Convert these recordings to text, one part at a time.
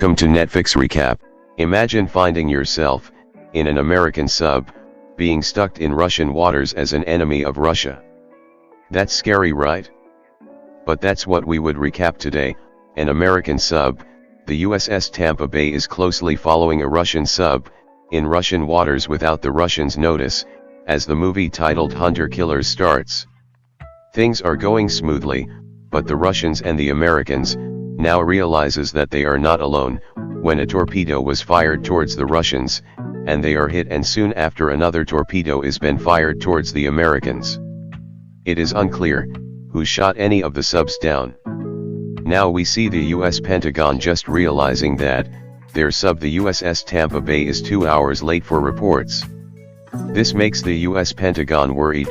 Welcome to Netfix Recap. Imagine finding yourself, in an American sub, being stuck in Russian waters as an enemy of Russia. That's scary, right? But that's what we would recap today. An American sub, the USS Tampa Bay, is closely following a Russian sub, in Russian waters without the Russians' notice, as the movie titled Hunter Killers starts. Things are going smoothly, but the Russians and the Americans now realizes that they are not alone, when a torpedo was fired towards the Russians, and they are hit, and soon after another torpedo is been fired towards the Americans. It is unclear who shot any of the subs down. Now we see the US Pentagon just realizing that their sub, the USS Tampa Bay, is 2 hours late for reports. This makes the US Pentagon worried,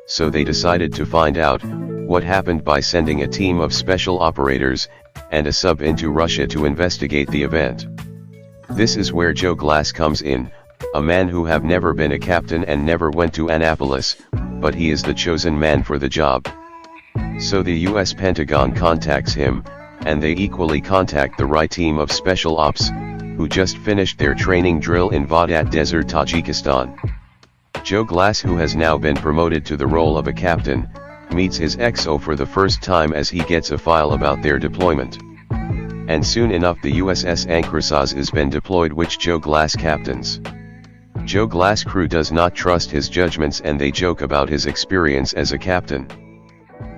so they decided to find out what happened by sending a team of special operators and a sub into Russia to investigate the event. This is where Joe Glass comes in, a man who have never been a captain and never went to Annapolis, but he is the chosen man for the job. So the US Pentagon contacts him, and they equally contact the right team of special ops, who just finished their training drill in Vadat Desert, Tajikistan. Joe Glass, who has now been promoted to the role of a captain, meets his XO for the first time as he gets a file about their deployment. And soon enough the USS Ankrasaz is been deployed, which Joe Glass captains. Joe Glass crew does not trust his judgments and they joke about his experience as a captain.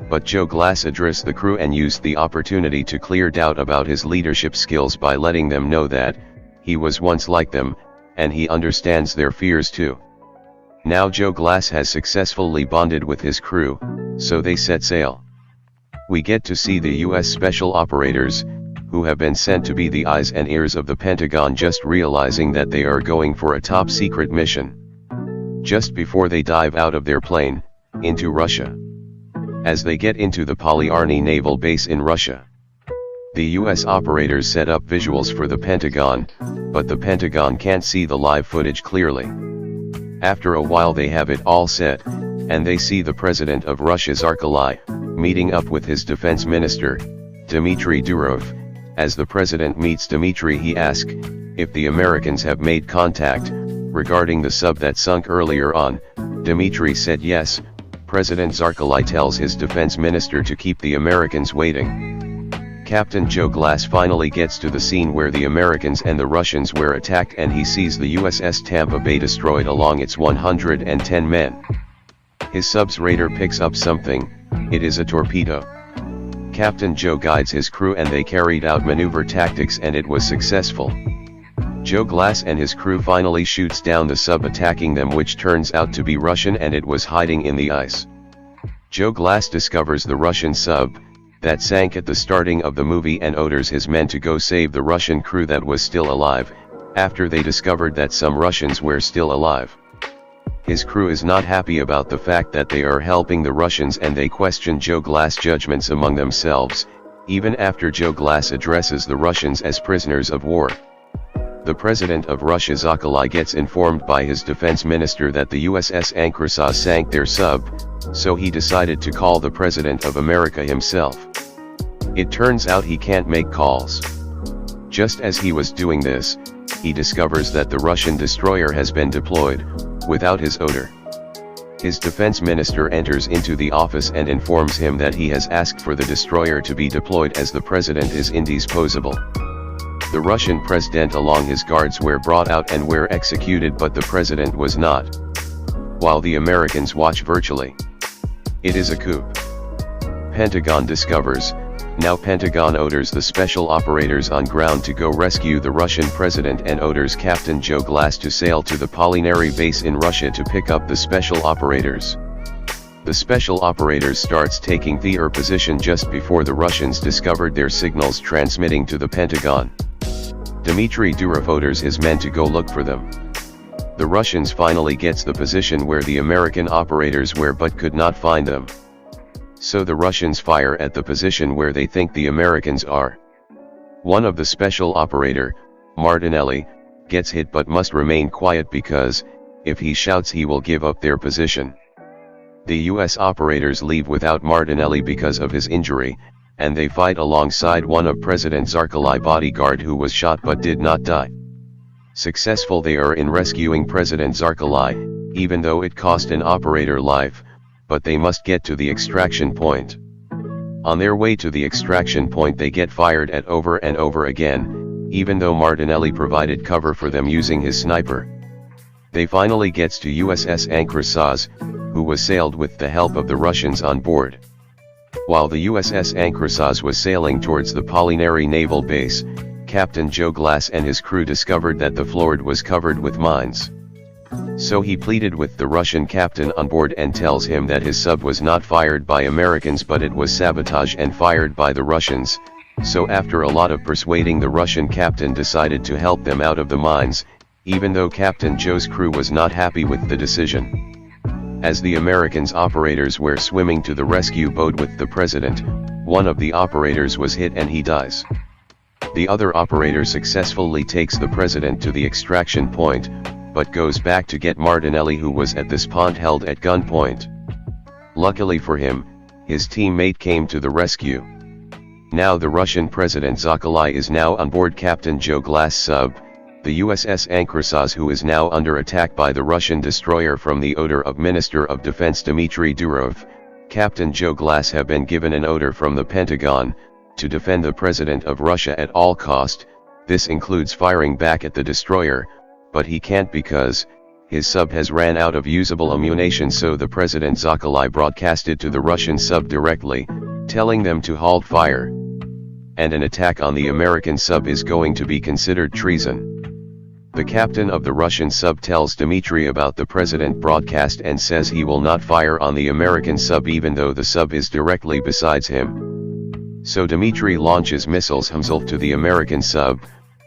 But Joe Glass addressed the crew and used the opportunity to clear doubt about his leadership skills by letting them know that he was once like them, and he understands their fears too. Now Joe Glass has successfully bonded with his crew, so they set sail. We get to see the US special operators, who have been sent to be the eyes and ears of the Pentagon, just realizing that they are going for a top secret mission. Just before they dive out of their plane, into Russia. As they get into the Polyarny naval base in Russia, the US operators set up visuals for the Pentagon, but the Pentagon can't see the live footage clearly. After a while they have it all set, and they see the president of Russia, Zarkali, meeting up with his defense minister, Dmitry Durov. As the president meets Dmitry, he asks if the Americans have made contact regarding the sub that sunk earlier on. Dmitry said yes. President Zarkali tells his defense minister to keep the Americans waiting. Captain Joe Glass finally gets to the scene where the Americans and the Russians were attacked, and he sees the USS Tampa Bay destroyed along its 110 men. His sub's radar picks up something. It is a torpedo. Captain Joe guides his crew and they carried out maneuver tactics and it was successful. Joe Glass and his crew finally shoots down the sub attacking them, which turns out to be Russian, and it was hiding in the ice. Joe Glass discovers the Russian sub that sank at the starting of the movie and orders his men to go save the Russian crew that was still alive, after they discovered that some Russians were still alive. His crew is not happy about the fact that they are helping the Russians, and they question Joe Glass' judgments among themselves, even after Joe Glass addresses the Russians as prisoners of war. The president of Russia, Zarkali, gets informed by his defense minister that the USS Ankrasaz sank their sub, so he decided to call the president of America himself. It turns out he can't make calls. Just as he was doing this, he discovers that the Russian destroyer has been deployed, without his order. His defense minister enters into the office and informs him that he has asked for the destroyer to be deployed as the president is indisposable. The Russian president along his guards were brought out and were executed, but the president was not. While the Americans watch virtually. It is a coup. Pentagon discovers. Now Pentagon orders the special operators on ground to go rescue the Russian president and orders Captain Joe Glass to sail to the Polyarny base in Russia to pick up the special operators. The special operators starts taking their position just before the Russians discovered their signals transmitting to the Pentagon. Dmitry Durov orders his men to go look for them. The Russians finally gets the position where the American operators were but could not find them. So the Russians fire at the position where they think the Americans are. One of the special operator, Martinelli, gets hit but must remain quiet because, if he shouts he will give up their position. The US operators leave without Martinelli because of his injury, and they fight alongside one of President Zarkali's bodyguard who was shot but did not die. Successful they are in rescuing President Zarkali, even though it cost an operator life, but they must get to the extraction point. On their way to the extraction point they get fired at over and over again, even though Martinelli provided cover for them using his sniper. They finally gets to USS Ankrasaz, who was sailed with the help of the Russians on board. While the USS Ankrasaz was sailing towards the Polynary Naval Base, Captain Joe Glass and his crew discovered that the fjord was covered with mines. So he pleaded with the Russian captain on board and tells him that his sub was not fired by Americans but it was sabotage and fired by the Russians, so after a lot of persuading the Russian captain decided to help them out of the mines, even though Captain Joe's crew was not happy with the decision. As the Americans' operators were swimming to the rescue boat with the president, one of the operators was hit and he dies. The other operator successfully takes the president to the extraction point, but goes back to get Martinelli who was at this point held at gunpoint. Luckily for him, his teammate came to the rescue. Now the Russian President Zarkali is now on board Captain Joe Glass' sub, the USS Ankrasaz, who is now under attack by the Russian destroyer from the order of Minister of Defense Dmitry Durov. Captain Joe Glass have been given an order from the Pentagon to defend the President of Russia at all cost. This includes firing back at the destroyer, but he can't because his sub has ran out of usable ammunition, so the President Zarkali broadcasted to the Russian sub directly, telling them to halt fire. And an attack on the American sub is going to be considered treason. The captain of the Russian sub tells Dmitry about the President broadcast and says he will not fire on the American sub even though the sub is directly besides him. So Dmitry launches missiles himself to the American sub,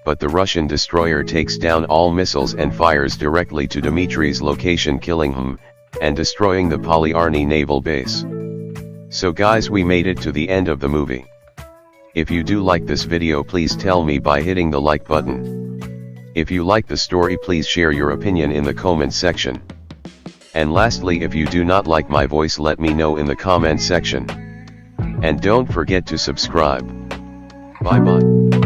but the Russian destroyer takes down all missiles and fires directly to Dmitry's location, killing him, and destroying the Polynary Naval Base. So guys, we made it to the end of the movie. If you do like this video, please tell me by hitting the like button. If you like the story, please share your opinion in the comment section. And lastly, if you do not like my voice, let me know in the comment section. And don't forget to subscribe. Bye bye.